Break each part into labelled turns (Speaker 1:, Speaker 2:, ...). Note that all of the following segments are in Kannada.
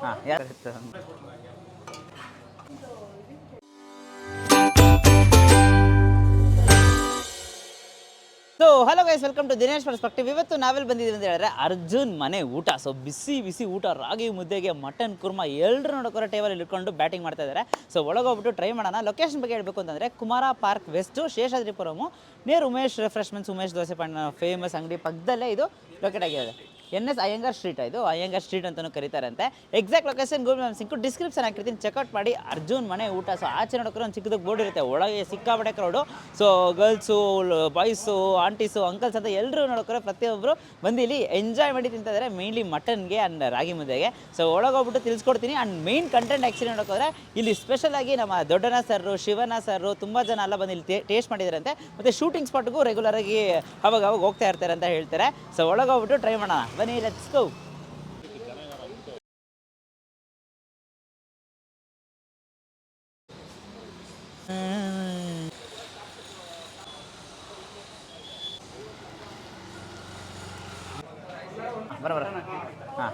Speaker 1: ಹಾಂ ಯಾರು so hello guys, welcome to Dinesh perspective. ಇವತ್ತು ನಾವೆಲ್ಲಿ ಬಂದಿದ್ದೀವಿ ಅಂತ ಹೇಳಿದ್ರೆ ಅರ್ಜುನ್ ಮನೆ ಊಟ. ಸೊ ಬಿಸಿ ಬಿಸಿ ಊಟ, ರಾಗಿ ಮುದ್ದೆಗೆ ಮಟನ್ ಕುರ್ಮಾ ಎಲ್ಲರೂ ನೋಡೋಕೆ ಟೇಬಲ್ ಇಟ್ಕೊಂಡು ಬ್ಯಾಟಿಂಗ್ ಮಾಡ್ತಾ ಇದ್ದಾರೆ. ಸೊ ಒಳಗೋಗ್ಬಿಟ್ಟು ಟ್ರೈ ಮಾಡೋಣ. ಲೊಕೇಶನ್ ಬಗ್ಗೆ ಹೇಳಬೇಕು ಅಂತಂದರೆ ಕುಮಾರ ಪಾರ್ಕ್ ವೆಸ್ಟು, ಶೇಷಾದ್ರಿಪುರಮು, ನೇರ್ ಉಮೇಶ್ ರಿಫ್ರೆಶ್ಮೆಂಟ್ಸ್, ಉಮೇಶ್ ದೋಸೆ ಪಾಂಡ ಫೇಮಸ್ ಅಂಗಡಿ ಪಕ್ಕದಲ್ಲೇ ಇದು ಲೊಕೇಟ್ ಆಗಿದೆ. NS ಅಯ್ಯಂಗಾರ್ ಸ್ಟ್ರೀಟ್, ಇದು ಅಯ್ಯಂಗಾರ್ ಸ್ಟ್ರೀಟ್ ಅಂತಲೂ ಕರೀತಾರಂತೆ. ಎಕ್ಸಾಕ್ಟ್ ಲೊಕೇಶನ್ ಗೂಗಲ್ ಮ್ಯಾಪ್ ಸಿಂಕು ಡಿಸ್ಕ್ರಿಪ್ಷನ್ ಹಾಕಿರ್ತೀನಿ, ಚೆಕ್ಔಟ್ ಮಾಡಿ. ಅರ್ಜುನ್ ಮನೆ ಊಟ. ಸೊ ಆಚೆ ನೋಡೋಕೆ ಒಂದು ಚಿಕ್ಕದಕ್ಕೆ ಬೋರ್ಡ್ ಇರುತ್ತೆ, ಒಳಗೆ ಸಿಕ್ಕಾಪಟ್ಟೆ crowd. So girls, boys, aunties, uncles ಅಂತ ಎಲ್ಲರೂ ನೋಡೋಕೆ ಪ್ರತಿಯೊಬ್ಬರು ಬಂದು ಇಲ್ಲಿ ಎಂಜಾಯ್ ಮಾಡಿ ತಿಂತಿದ್ದಾರೆ, ಮೇಯ್ನ್ಲಿ ಮಟನ್ಗೆ ಆ್ಯಂಡ್ ರಾಗಿ ಮುದ್ದೆಗೆ. ಸೊ ಒಳಗೋಗ್ಬಿಟ್ಟು ತಿಳಿಸ್ಕೊಡ್ತೀನಿ. ಆ್ಯಂಡ್ ಮೇಯ್ನ್ ಕಂಟೆಂಟ್ ಆ್ಯಕ್ಚುಲಿ ನೋಡೋಕೋದ್ರೆ ಇಲ್ಲಿ ಸ್ಪೆಷಲ್ ಆಗಿ ನಮ್ಮ ದೊಡ್ಡಣ್ಣ ಸರ್ರು, ಶಿವಣ್ಣ ಸರ್ರು ತುಂಬ ಜನ ಎಲ್ಲ ಬಂದು ಇಲ್ಲಿ ಟೇಸ್ಟ್ ಮಾಡಿದಾರಂತೆ. ಮತ್ತು ಶೂಟಿಂಗ್ ಸ್ಪಾಟ್ಗೂ ರೆಗ್ಯುಲರಾಗಿ ಅವಾಗ ಹೋಗ್ತಾ ಇರ್ತಾರೆ ಅಂತ ಹೇಳ್ತಾರೆ. ಸೊ ಒಳಗೋಗ್ಬಿಟ್ಟು ಟ್ರೈ ಮಾಡೋಣ, ಬನ್ನಿ, ಲೆಟ್ಸ್ ಗೋ. ಬರೋಬರ ಹಾಂ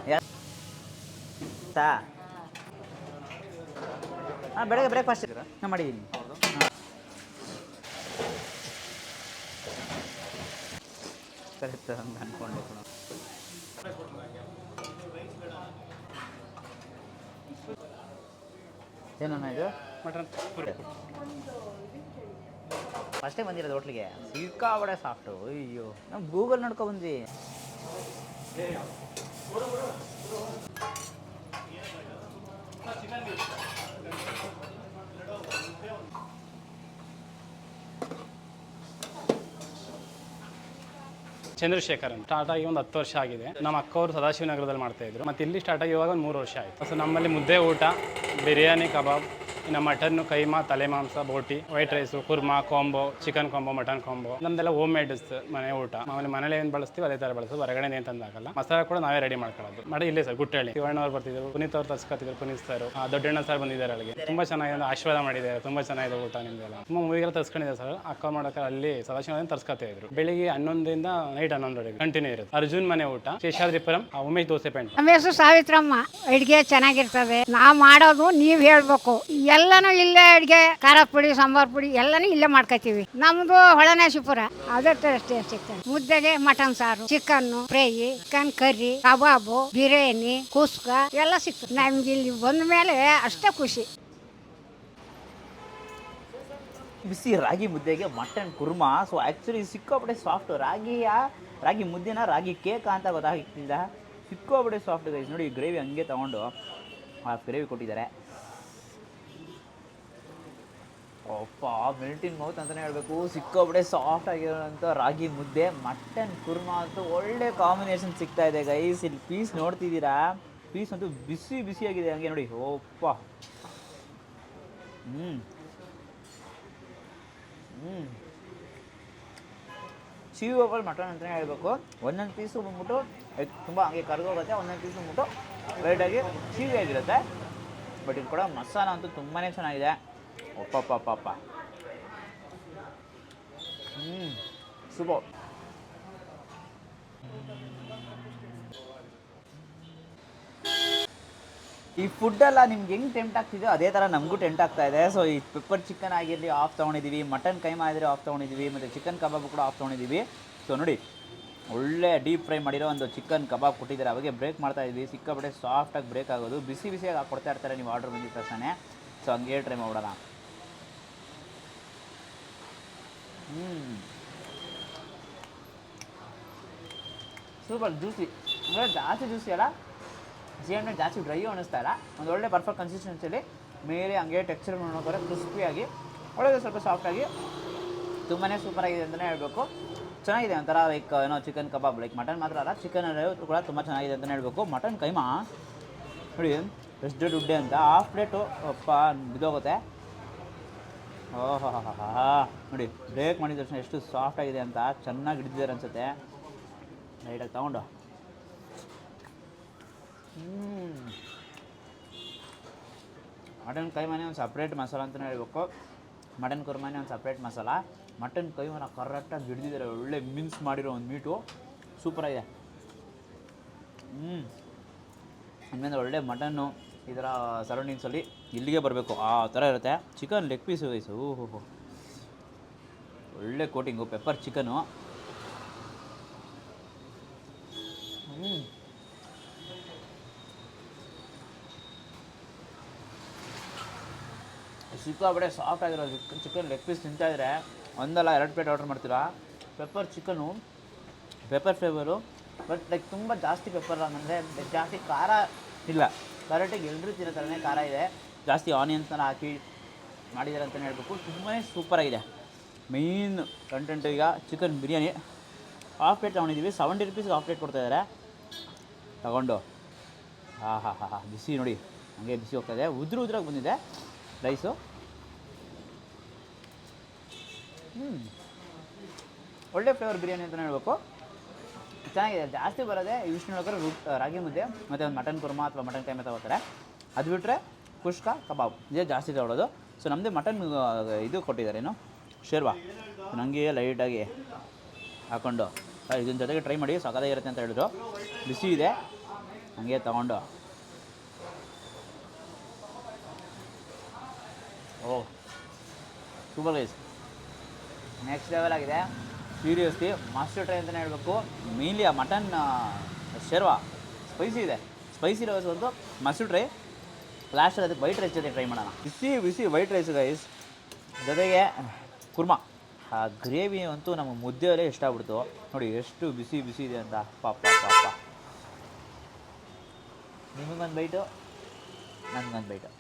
Speaker 1: ಹಾಂ ಬೆಳಗ್ಗೆ ಬ್ರೇಕ್ಫಾಸ್ಟ್ ನಾನು ಮಾಡಿದ್ದೀನಿ. ಕರೆಕ್ಟ್ ಅಂತ ಅಂದ್ಕೊಂಡೆ. ಏನನ್ನ ಇದು
Speaker 2: ಮಟನ್
Speaker 1: ಫಸ್ಟೇ ಬಂದಿರೋದು ಹೋಟ್ಲಿಗೆ. ಸಿಕ್ಕಾಬಡೆ ಸಾಫ್ಟು. ಅಯ್ಯೋ, ನಾವು ಗೂಗಲ್ ನೋಡ್ಕೊ ಬಂದ್ವಿ.
Speaker 2: ಚಂದ್ರಶೇಖರ್ ಅಂತ ಸ್ಟಾರ್ಟ್ ಆಗಿ ಒಂದು 10 ವರ್ಷ ಆಗಿದೆ. ನಮ್ಮ ಅಕ್ಕವರು ಸದಾಶಿವನಗರದಲ್ಲಿ ಮಾಡ್ತಾ ಇದ್ರು. ಮತ್ತು ಇಲ್ಲಿ ಸ್ಟಾರ್ಟ್ ಆಗಿ ಇವಾಗ ಒಂದು 3 ವರ್ಷ ಆಯಿತು. ಸೊ ನಮ್ಮಲ್ಲಿ ಮುದ್ದೆ ಊಟ, ಬಿರಿಯಾನಿ, ಕಬಾಬ್, ಇನ್ನು ಮಟನ್ನು, ಕೈಮಾ, ತಲೆ ಮಾಂಸ, ಬೋಟಿ, ವೈಟ್ ರೈಸು, ಕುರ್ಮಾ, combo, chicken combo, mutton combo. ನಮ್ದೆಲ್ಲ ಹೋಮ್ ಮೇಡ್ ಮನೆ ಊಟ. ಆಮೇಲೆ ಮನೇಲಿ ಏನು ಬಳಸ್ತೀವಿ ಅದೇ ಥರ ಬಳಸೋದು, ಹೊರಗಡೆ ಏನು ತಂದಾಗಲ್ಲ. ಮಸಾಲ ಕೂಡ ನಾವೇ ರೆಡಿ ಮಾಡ್ಕೊಳ್ಳೋದು. ಮಾಡಿ ಇಲ್ಲೇ ಸರ್ ಗುಟ್ಟಳ್ಳಿ ಶಿವಣ್ಣವ್ರು ಬರ್ತಿದ್ರು, ಪುನೀತ್ ಅವ್ರು ತರ್ಸ್ಕೊತಿದ್ರು, ಪುನೀತ್ ಸರ್, ದೊಡ್ಡಣ್ಣ ಸರ್ ಬಂದಿದ್ದಾರೆ ಅಲ್ಲಿಗೆ. ತುಂಬ ಚೆನ್ನಾಗಿದೆ, ಆಶೀರ್ವಾದ ಮಾಡಿದ್ದಾರೆ, ತುಂಬ ಚೆನ್ನಾಗಿದೆ ಊಟ ನಿಮ್ದೆಲ್ಲ. ತುಂಬ ಮೂವಿಗೆಲ್ಲ ತರ್ಸ್ಕೊಂಡಿದೆ ಸರ್. ಅಕ್ಕ ಮಾಡೋಕೆ ಅಲ್ಲಿ ಸದಾಶಿವ ತರ್ಸ್ಕೊತಾ ಇದ್ರು. ಬೆಳಿಗ್ಗೆ 11ರಿಂದ ನೈಟ್ 11 ಕಂಟಿನ್ಯೂ ಇರುತ್ತೆ. ಅರ್ಜುನ್ ಮನೆ ಊಟ, ಶೇಷಾದ್ರಿಪುರಂ, ಉಮೇಶ್ ದೋಸೆ ಪೆಂಟ್.
Speaker 3: ನಮ್ಮ ಹೆಸರು ಸಾವಿತ್ರಮ್ಮ. ಅಡುಗೆ ಚೆನ್ನಾಗಿರ್ತದೆ. ನಾವು ಮಾಡೋದು ನೀವು ಹೇಳ್ಬೇಕು. ಎಲ್ಲನೂ ಇಲ್ಲೇ ಅಡುಗೆ, ಖಾರ ಪುಡಿ, ಸಾಂಬಾರ್ ಪುಡಿ ಎಲ್ಲನೂ ಇಲ್ಲೇ ಮಾಡ್ಕೊತೀವಿ. ನಮ್ದು ಹೊಳನೇಶಿಪುರ. ಅದೇ ಟೇಸ್ಟ್ ಸಿಗ್ತದೆ. ಮುದ್ದೆಗೆ ಮಟನ್ ಸಾರು, ಚಿಕನ್ನು ಫ್ರೈ, ಚಿಕನ್ ಕರಿ, ಕಬಾಬು, ಬಿರಿಯಾನಿ, ಕುಸ್ಕ ಎಲ್ಲ ಸಿಗ್ತದೆ. ನಮ್ಗೆ ಇಲ್ಲಿ ಬಂದ ಮೇಲೆ ಅಷ್ಟೇ ಖುಷಿ.
Speaker 1: ಬಿಸಿ ರಾಗಿ ಮುದ್ದೆಗೆ ಮಟನ್ ಕುರ್ಮಾ. ಸೊ ಆ್ಯಕ್ಚುಲಿ ಸಿಕ್ಕಾಪಟ್ಟೆ ಸಾಫ್ಟು. ರಾಗಿ ಮುದ್ದೆನ ರಾಗಿ ಕೇಕ ಅಂತ ಗೊತ್ತಾಗ್ತಿಲ್ಲ. ಸಿಕ್ಕಾಪಟ್ಟೆ ಸಾಫ್ಟ್ ಗೈಸ್. ನೋಡಿ, ಗ್ರೇವಿ ಹಂಗೆ ತೊಗೊಂಡು ಆ ಗ್ರೇವಿ ಕೊಟ್ಟಿದ್ದಾರೆ. ಅಪ್ಪ, ಮೆಲ್ಟಿಂಗ್ ಮೌತ್ ಅಂತಲೇ ಹೇಳಬೇಕು. ಸಿಕ್ಕಾಪಟ್ಟೆ ಸಾಫ್ಟ್ ಆಗಿರೋಂಥ ರಾಗಿ ಮುದ್ದೆ, ಮಟನ್ ಕುರ್ಮಾ ಅಂತೂ ಒಳ್ಳೆ ಕಾಂಬಿನೇಷನ್ ಸಿಗ್ತಾ ಇದೆ ಗೈಸ್. ಇಲ್ಲಿ ಪೀಸ್ ನೋಡ್ತಿದ್ದೀರಾ, ಪೀಸ್ ಅಂತೂ ಬಿಸಿ ಬಿಸಿಯಾಗಿದೆ ಹಂಗೆ ನೋಡಿ. ಓಪ್ಪ, ಚೀವಬಲ್ ಮಟನ್ ಅಂತಲೇ ಹೇಳಬೇಕು. ಒಂದೊಂದು ಪೀಸು ಬಂದ್ಬಿಟ್ಟು ತುಂಬ ಹಂಗೆ ಕರ್ಗೋಗುತ್ತೆ, ಒಂದೊಂದು ಪೀಸು ಬಂದ್ಬಿಟ್ಟು ಲೈಟಾಗಿ ಚೀವಿಯಾಗಿರುತ್ತೆ. ಬಟ್ ಇದು ಕೂಡ ಮಸಾಲ ಅಂತೂ ತುಂಬಾ ಚೆನ್ನಾಗಿದೆ. ಒಪ್ಪಪ್ಪಪ್ಪಪ್ಪ, ಸೂಪರ್. ಈ ಫುಡ್ಡೆಲ್ಲ ನಿಮ್ಗೆ ಹೆಂಗೆ ಟೆಂಪ್ಟ್ ಆಗ್ತಿದೆಯೋ ಅದೇ ಥರ ನಮಗೂ ಟೆಂಟ್ ಆಗ್ತಾ ಇದೆ. ಸೊ ಈ ಪೆಪ್ಪರ್ ಚಿಕನ್ ಆಗಿರಲಿ ಆಫ್ ತೊಗೊಂಡಿದ್ದೀವಿ, ಮಟನ್ ಕೈಮಾ ಆಗಿದ್ರೆ ಆಫ್ ತೊಗೊಂಡಿದ್ದೀವಿ, ಮತ್ತು ಚಿಕನ್ ಕಬಾಬ್ ಕೂಡ ಆಫ್ ತೊಗೊಂಡಿದ್ದೀವಿ. ಸೊ ನೋಡಿ, ಒಳ್ಳೆ ಡೀಪ್ ಫ್ರೈ ಮಾಡಿರೋ ಒಂದು ಚಿಕನ್ ಕಬಾಬ್ ಕೊಟ್ಟಿದ್ದಾರೆ. ಅವಾಗೆ ಬ್ರೇಕ್ ಮಾಡ್ತಾ ಇದ್ವಿ. ಸಿಕ್ಕಾಪಟ್ಟೆ ಸಾಫ್ಟಾಗಿ ಬ್ರೇಕ್ ಆಗೋದು. ಬಿಸಿ ಬಿಸಿಯಾಗಿ ಹಾಕ್ಕೊಡ್ತಾ ಇರ್ತಾರೆ ನೀವು ಆರ್ಡ್ರ್ ಬಂದಿದ್ದ ತಕ್ಷಣ. ಸೊ ಹಂಗೆ ಟ್ರೈ ಮಾಡೋಣ. Super juicy. ಅಂದರೆ ಜಾಸ್ತಿ ಜ್ಯೂಸಿ ಅಲ್ಲ, ಸೇಮ್ ಜಾಸ್ತಿ ಡ್ರೈ ಅನ್ನಿಸ್ತಾ ಇಲ್ಲ. ಒಂದು ಒಳ್ಳೆ ಪರ್ಫೆಕ್ಟ್ ಕನ್ಸಿಸ್ಟೆನ್ಸಿಯಲ್ಲಿ ಮೇಲೆ ಹಂಗೆ ಟೆಕ್ಸ್ಚರ್ ನೋಡೋಕೆ ಕ್ರಿಸ್ಪಿಯಾಗಿ, ಒಳ್ಳೆ ಸ್ವಲ್ಪ ಸಾಫ್ಟಾಗಿ ತುಂಬಾ ಸೂಪರಾಗಿದೆ ಅಂತಲೇ ಹೇಳಬೇಕು. ಚೆನ್ನಾಗಿದೆ ಒಂಥರ. ಲೈಕ್ ಏನೋ ಚಿಕನ್ ಕಬಾಬ್, ಲೈಕ್ ಮಟನ್ ಮಾತ್ರ ಅಲ್ಲ, ಚಿಕನ್ ಕೂಡ ತುಂಬ ಚೆನ್ನಾಗಿದೆ ಅಂತಲೇ ಹೇಳಬೇಕು. ಮಟನ್ ಕೈಮಾ ನೋಡಿ ಎಷ್ಟು ದುಡ್ಡೆ ಅಂತ, ಹಾಫ್ ಪ್ಲೇಟು ಅಪ್ಪ ಬಿದ್ದೋಗುತ್ತೆ. ಓಹೋ ನೋಡಿ, ಬ್ರೇಕ್ ಮಾಡಿದ ತಕ್ಷಣ ಎಷ್ಟು ಸಾಫ್ಟಾಗಿದೆ ಅಂತ, ಚೆನ್ನಾಗಿ ಹಿಡಿದಿದ್ದಾರೆ ಅನಿಸುತ್ತೆ. ಲೈಟಾಗಿ ತಗೊಂಡು ಮಟನ್ ಕೈಮಾನೇ ಒಂದು ಸಪ್ರೇಟ್ ಮಸಾಲ ಅಂತಲೇ ಹೇಳಬೇಕು. ಮಟನ್ ಕುರ್ಮಾನೇ ಒಂದು ಸಪ್ರೇಟ್ ಮಸಾಲ. ಮಟನ್ ಕೈಮಾನ ಕರೆಕ್ಟಾಗಿ ಹಿಡಿದಿದ್ದಾರೆ. ಒಳ್ಳೆ ಮಿನ್ಸ್ ಮಾಡಿರೋ ಒಂದು ಮೀಟು ಸೂಪರಾಗಿದೆ. ಆಮೇಲೆ ಒಳ್ಳೆ ಮಟನ್ನು ಈ ಥರ ಸರೌಂಡಿಂಗ್ಸಲ್ಲಿ ಇಲ್ಲಿಗೆ ಬರಬೇಕು ಆ ಥರ ಇರುತ್ತೆ. ಚಿಕನ್ ಲೆಗ್ ಪೀಸು ವೈಸು ಓಹೋ ಒಳ್ಳೆ ಕೋಟಿಂಗು ಪೆಪ್ಪರ್ ಚಿಕನು. ಸಿಕ್ಕಾಪಟ್ಟೆ ಸಾಫ್ಟ್ ಆಗಿರೋ ಚಿಕನ್ ಲೆಗ್ ಪೀಸ್ ತಿಂತಾಯಿದ್ರೆ ಒಂದಲ್ಲ 2 ಪ್ಲೇಟ್ ಆರ್ಡ್ರ್ ಮಾಡ್ತೀರಾ. Pepper chicken pepper flavour, but like ತುಂಬ ಜಾಸ್ತಿ ಪೆಪ್ಪರ್ ಅಂದರೆ ಜಾಸ್ತಿ ಖಾರ ಇಲ್ಲ, ಕರೆಕ್ಟಾಗಿ ಎಲ್ಲರೂ ತಿನ್ನೋ ಥರನೇ ಖಾರ ಇದೆ. ಜಾಸ್ತಿ ಆನಿಯನ್ಸ್ನ ಹಾಕಿ ಮಾಡಿದ್ದಾರೆ ಅಂತಲೇ ಹೇಳಬೇಕು. ತುಂಬಾ ಸೂಪರಾಗಿದೆ. ಮೇಯ್ನ್ ಕಂಟೆಂಟ್ ಈಗ ಚಿಕನ್ ಬಿರಿಯಾನಿ ಹಾಫ್ ಪ್ಲೇಟ್ ತೊಗೊಂಡಿದ್ದೀವಿ. 70 ರುಪೀಸ್ಗೆ ಹಾಫ್ ಪ್ಲೇಟ್ ಕೊಡ್ತಾಯಿದ್ದಾರೆ. ತಗೊಂಡು ಬಿಸಿ ನೋಡಿ ಹಂಗೆ ಬಿಸಿ ಹೋಗ್ತಾಯಿದೆ. ಉದ್ರಾಗಿ ಬಂದಿದೆ ರೈಸು. ಒಳ್ಳೆ ಫ್ಲೇವರ್ ಬಿರಿಯಾನಿ ಅಂತಲೇ ಹೇಳಬೇಕು. ಚೆನ್ನಾಗಿದೆ. ಜಾಸ್ತಿ ಬರೋದೆ ವಿಷ್ಣುನಗರ ರಾಗಿ ಮುದ್ದೆ ಮತ್ತು ಒಂದು ಮಟನ್ ಕುರ್ಮಾ ಅಥವಾ ಮಟನ್ ಕೈಮೆ ತಗೋತಾರೆ. ಅದು ಬಿಟ್ಟರೆ ಕುಷ್ಕಾ ಕಬಾಬ್ ಇದೇ ಜಾಸ್ತಿ ತಗೊಳ್ಳೋದು. ಸೊ ನಮ್ಮದೇ ಮಟನ್ ಇದು ಕೊಟ್ಟಿದ್ದಾರೇನು ಶೇರ್ವಾ, ನನಗೆ ಲೈಟಾಗಿ ಹಾಕ್ಕೊಂಡು ಇದನ್ನ ಜೊತೆಗೆ ಟ್ರೈ ಮಾಡಿ ಸಖತ್ತಾಗಿರುತ್ತೆ ಅಂತ ಹೇಳಿದ್ರು. ಬಿಸಿ ಇದೆ ಹಂಗೆ ತಗೊಂಡು ಓಹ್ ಸೂಪರ್ ಗೈಸ್, ನೆಕ್ಸ್ಟ್ ಲೆವೆಲ್ ಆಗಿದೆ. ಸೀರಿಯಸ್ಲಿ ಮಾಸ್ಟರ್ ಟ್ರೈ ಅಂತಲೇ ಹೇಳಬೇಕು. ಮೇನ್ಲಿ ಆ ಮಟನ್ ಶೇರ್ವಾ ಸ್ಪೈಸಿ ಇದೆ. ಸ್ಪೈಸಿ ರೈಸ್ ಒಂದು ಮಸ್ಟು ಟ್ರೈ. ಲಾಸ್ಟಲ್ಲಿ ಅದಕ್ಕೆ ವೈಟ್ ರೈಸ್ ಜೊತೆ ಟ್ರೈ ಮಾಡೋಣ. ಬಿಸಿ ವೈಟ್ ರೈಸ್ ಗೈಸ್, ಜೊತೆಗೆ ಕುರ್ಮಾ. ಆ ಗ್ರೇವಿ ಅಂತೂ ನಮ್ಮ ಮುದ್ದೆಯಲ್ಲೇ ಇಷ್ಟ ಆಗ್ಬಿಡ್ತು. ನೋಡಿ ಎಷ್ಟು ಬಿಸಿ ಇದೆ ಅಂತ. ಪಾಪ ನಿಮಗೊಂದು ಬೈಟು, ನನಗೊಂದು ಬೈಟು.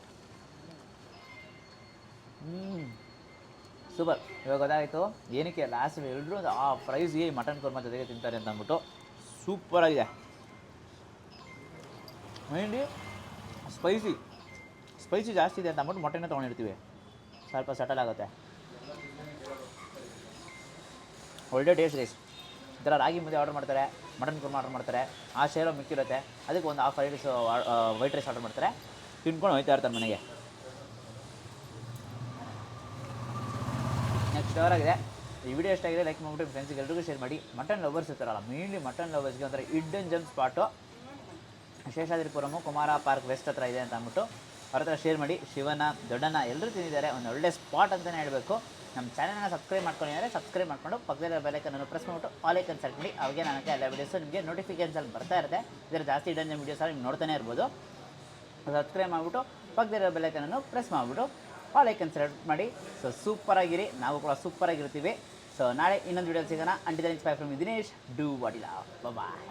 Speaker 1: ಸೂಪರ್. ಇವಾಗ ಗೊತ್ತಾಯಿತು ಏನಕ್ಕೆ ಲಾಸ್ಟ್ ಎಲ್ಲರೂ ಆ ಪ್ರೈಸ್ಗೆ ಮಟನ್ ಕುರ್ಮಾ ಜೊತೆಗೆ ತಿಂತಾರೆ ಅಂತ ಅಂದ್ಬಿಟ್ಟು. ಸೂಪರಾಗಿದೆ. ಮೈನ್ಲಿ ಸ್ಪೈಸಿ ಜಾಸ್ತಿ ಇದೆ ಅಂತ ಅಂದ್ಬಿಟ್ಟು ಮೊಟ್ಟೆನೇ ತೊಗೊಂಡಿರ್ತೀವಿ, ಸ್ವಲ್ಪ ಸಟಲ್ ಆಗುತ್ತೆ. ಒಳ್ಳೆ ಟೇಸ್ಟ್ ರೈಸ್. ಈ ಥರ ರಾಗಿ ಮುದ್ದೆ ಆರ್ಡರ್ ಮಾಡ್ತಾರೆ, ಮಟನ್ ಕುರ್ಮಾ ಆರ್ಡರ್ ಮಾಡ್ತಾರೆ, ಆ ಶೇರೋ ಮಿಕ್ಕಿರುತ್ತೆ, ಅದಕ್ಕೆ ಒಂದು ಹಾಫ್ ವೈಟ್ ರೈಸ್ ಆರ್ಡರ್ ಮಾಡ್ತಾರೆ, ತಿನ್ಕೊಂಡು ಹೋಗ್ತಾ ಇರ್ತಾರೆ ಮನೆಗೆ. ನೆಕ್ಸ್ಟ್ ಆಗಿದೆ. ಈ ವಿಡಿಯೋ ಎಷ್ಟಾಗಿದೆ ಲೈಕ್ ಮಾಡಿಬಿಟ್ಟು ಫ್ರೆಂಡ್ಸಿಗೆ ಎಲ್ರಿಗೂ ಶೇರ್ ಮಾಡಿ. ಮಟನ್ ಲವರ್ಸ್ ಇರ್ತಾರಲ್ಲ, ಮೇನ್ಲಿ ಮಟನ್ ಲವರ್ಸ್ಗೆ ಒಂಥರ ಹಿಡ್ಡನ್ ಜಮ್ ಸ್ಪಾಟು ಶೇಷಾದ್ರಿಪುರಮು ಕುಮಾರ ಪಾರ್ಕ್ ವೆಸ್ಟ್ ಹತ್ರ ಇದೆ ಅಂತ ಅಂದ್ಬಿಟ್ಟು ಅವ್ರ ಹತ್ರ ಶೇರ್ ಮಾಡಿ. ಶಿವನ ದೊಡ್ಡನ ಎಲ್ಲರೂ ತಿಂದಿದ್ದಾರೆ. ಒಂದು ಒಳ್ಳೆ ಸ್ಪಾಟ್ ಅಂತಲೇ ಹೇಳಬೇಕು. ನಮ್ಮ ಚಾನಲ್ನ ಸಬ್ಸ್ಕ್ರೈಬ್ ಮಾಡ್ಕೊಂಡಿದ್ದಾರೆ. ಸಬ್ಸ್ಕ್ರೈಬ್ ಮಾಡಿಕೊಂಡು ಪಕ್ಕದ ಬೆಲೈಕನ್ನು ಪ್ರೆಸ್ ಮಾಡಿಬಿಟ್ಟು ಆಲ್ ಐಕನ್ ಸೆಲೆಕ್ಟ್ ಮಾಡಿ. ಅವಾಗೆ ನನಗೆ ಎಲ್ಲ ವೀಡಿಯೋಸು ನಿಮಗೆ ನೋಟಿಫಿಕೇಷನ್ಸಲ್ಲಿ ಬರ್ತಾ ಇರುತ್ತೆ. ಇದರ ಜಾಸ್ತಿ ಹಿಡನ್ ವೀಡಿಯೋಸ್ ನೀವು ನೋಡ್ತಾನೆ ಇರ್ಬೋದು. ಸಬ್ಸ್ಕ್ರೈಬ್ ಮಾಡಿಬಿಟ್ಟು ಪಕ್ಕದ ಬೆಲೈಕನ್ನು ಪ್ರೆಸ್ ಮಾಡಿಬಿಟ್ಟು ಆಲ್ ಐಕನ್ ಸೆಲೆಕ್ಟ್ ಮಾಡಿ. ಸೊ ಸೂಪರಾಗಿರಿ, ನಾವು ಕೂಡ ಸೂಪರಾಗಿರ್ತೀವಿ. ಸೊ ನಾಳೆ ಇನ್ನೊಂದು ವೀಡಿಯೋ ಸಿಗೋಣ. Until then bye from Dinesh. Do what you love. Bye.